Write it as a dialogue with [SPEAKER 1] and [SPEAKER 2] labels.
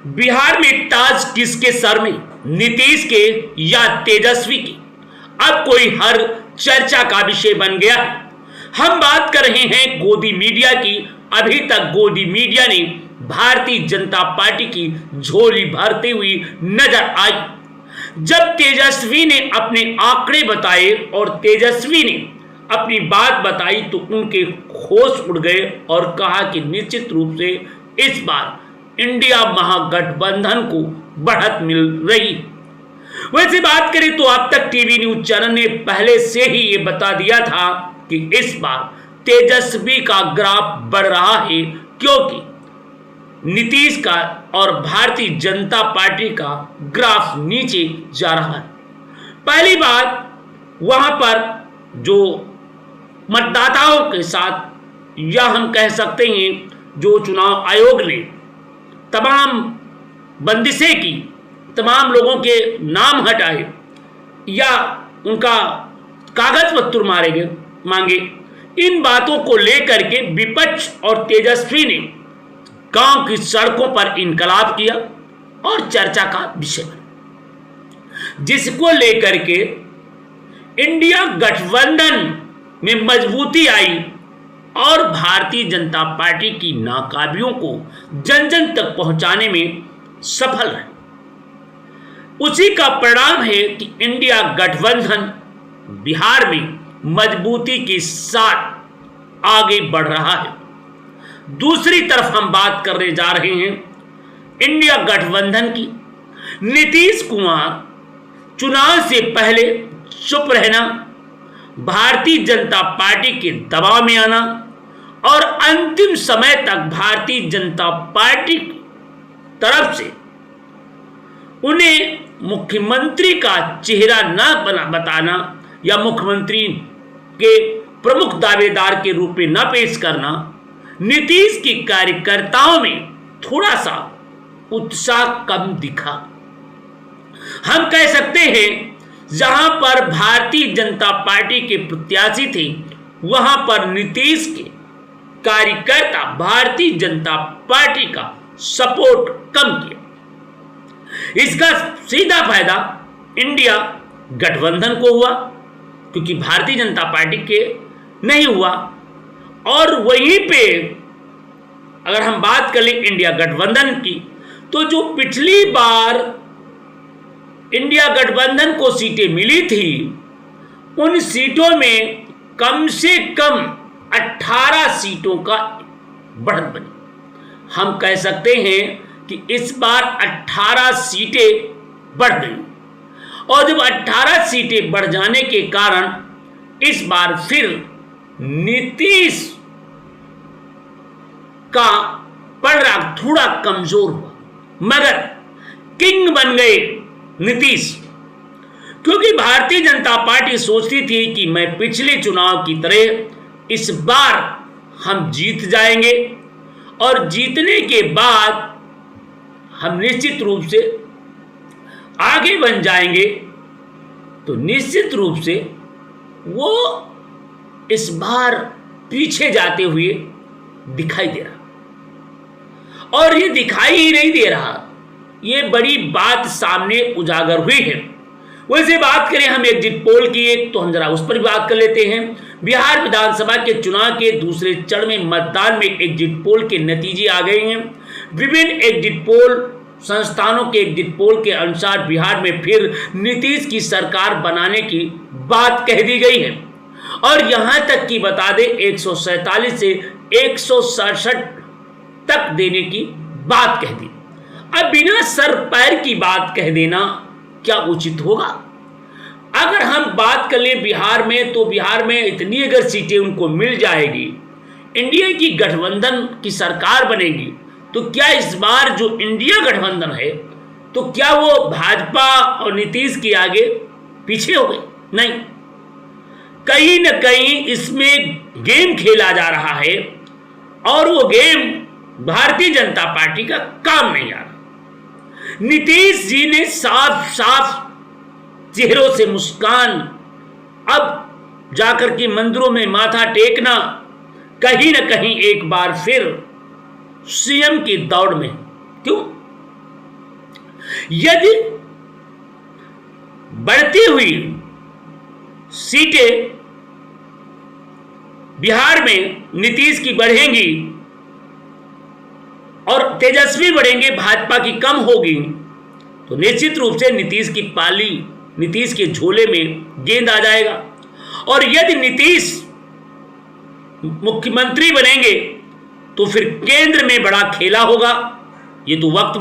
[SPEAKER 1] बिहार में ताज किसके सर में, नीतीश के या तेजस्वी के? अब कोई हर चर्चा का विषय बन गया है। हम बात कर रहे हैं गोदी मीडिया की। अभी तक गोदी मीडिया ने भारतीय जनता पार्टी की झोली भरते हुई नजर आई। जब तेजस्वी ने अपने आंकड़े बताए और तेजस्वी ने अपनी बात बताई तो उनके होश उड़ गए और कहा कि निश्चित रूप से इस बार इंडिया महागठबंधन को बढ़त मिल रही। वैसे बात करें तो अब तक टीवी न्यूज चैनल ने पहले से ही ये बता दिया था कि इस बार तेजस्वी का ग्राफ बढ़ रहा है, क्योंकि नीतीश का और भारतीय जनता पार्टी का ग्राफ नीचे जा रहा है। पहली बात, वहां पर जो मतदाताओं के साथ, या हम कह सकते हैं जो चुनाव आयोग ने तमाम बंदिशें की, तमाम लोगों के नाम हटाए या उनका कागज पत्र मांगे, इन बातों को लेकर के विपक्ष और तेजस्वी ने गांव की सड़कों पर इनकलाब किया और चर्चा का विषय बना, जिसको लेकर के इंडिया गठबंधन में मजबूती आई और भारतीय जनता पार्टी की नाकाबियों को जन जन तक पहुंचाने में सफल रहे। उसी का परिणाम है कि इंडिया गठबंधन बिहार में मजबूती के साथ आगे बढ़ रहा है। दूसरी तरफ हम बात करने जा रहे हैं इंडिया गठबंधन की। नीतीश कुमार चुनाव से पहले चुप रहना, भारतीय जनता पार्टी के दबाव में आना और अंतिम समय तक भारतीय जनता पार्टी की तरफ से उन्हें मुख्यमंत्री का चेहरा न बताना या मुख्यमंत्री के प्रमुख दावेदार के रूप में न पेश करना, नीतीश के कार्यकर्ताओं में थोड़ा सा उत्साह कम दिखा। हम कह सकते हैं जहां पर भारतीय जनता पार्टी के प्रत्याशी थे, वहां पर नीतीश के कार्यकर्ता भारतीय जनता पार्टी का सपोर्ट कम किया। इसका सीधा फायदा इंडिया गठबंधन को हुआ, क्योंकि भारतीय जनता पार्टी के नहीं हुआ। और वहीं पे अगर हम बात कर लें इंडिया गठबंधन की, तो जो पिछली बार इंडिया गठबंधन को सीटें मिली थी, उन सीटों में कम से कम 18 सीटों का बढ़त बनी। हम कह सकते हैं कि इस बार 18 सीटें बढ़ गई, और जब 18 सीटें बढ़ जाने के कारण इस बार फिर नीतीश का पलड़ा थोड़ा कमजोर हुआ, मगर किंग बन गए नीतीश। क्योंकि भारतीय जनता पार्टी सोचती थी कि मैं पिछले चुनाव की तरह इस बार हम जीत जाएंगे और जीतने के बाद हम निश्चित रूप से आगे बन जाएंगे, तो निश्चित रूप से वो इस बार पीछे जाते हुए दिखाई दे रहा। और ये दिखाई ही नहीं दे रहा, ये बड़ी बात सामने उजागर हुई है। वैसे बात करें हम एग्जिट पोल की, तो हम जरा उस पर बात कर लेते हैं। बिहार विधानसभा के चुनाव के दूसरे चरण में मतदान में एग्जिट पोल के नतीजे आ गए हैं। विभिन्न एग्जिट पोल संस्थानों के एग्जिट पोल के अनुसार बिहार में फिर नीतीश की सरकार बनाने की बात कह दी गई है, और यहां तक कि बता दें 147 से 167 तक देने की बात कह दी। अब बिना सर पैर की बात कह देना क्या उचित होगा? अगर हम बात कर लें बिहार में, तो बिहार में इतनी अगर सीटें उनको मिल जाएगी, इंडिया की गठबंधन की सरकार बनेगी, तो क्या इस बार जो इंडिया गठबंधन है, तो क्या वो भाजपा और नीतीश के आगे पीछे हो गए? नहीं, कहीं न कहीं इसमें गेम खेला जा रहा है, और वो गेम भारतीय जनता पार्टी का काम नहीं आ रहा। नीतीश जी ने साफ साफ चेहरों से मुस्कान, अब जाकर के मंदिरों में माथा टेकना, कहीं न कहीं एक बार फिर सीएम की दौड़ में। क्यों? यदि बढ़ती हुई सीटें बिहार में नीतीश की बढ़ेंगी और तेजस्वी बढ़ेंगे, भाजपा की कम होगी, तो निश्चित रूप से नीतीश की पाली, नीतीश के झोले में गेंद आ जाएगा। और यदि नीतीश मुख्यमंत्री बनेंगे तो फिर केंद्र में बड़ा खेला होगा। ये तो वक्त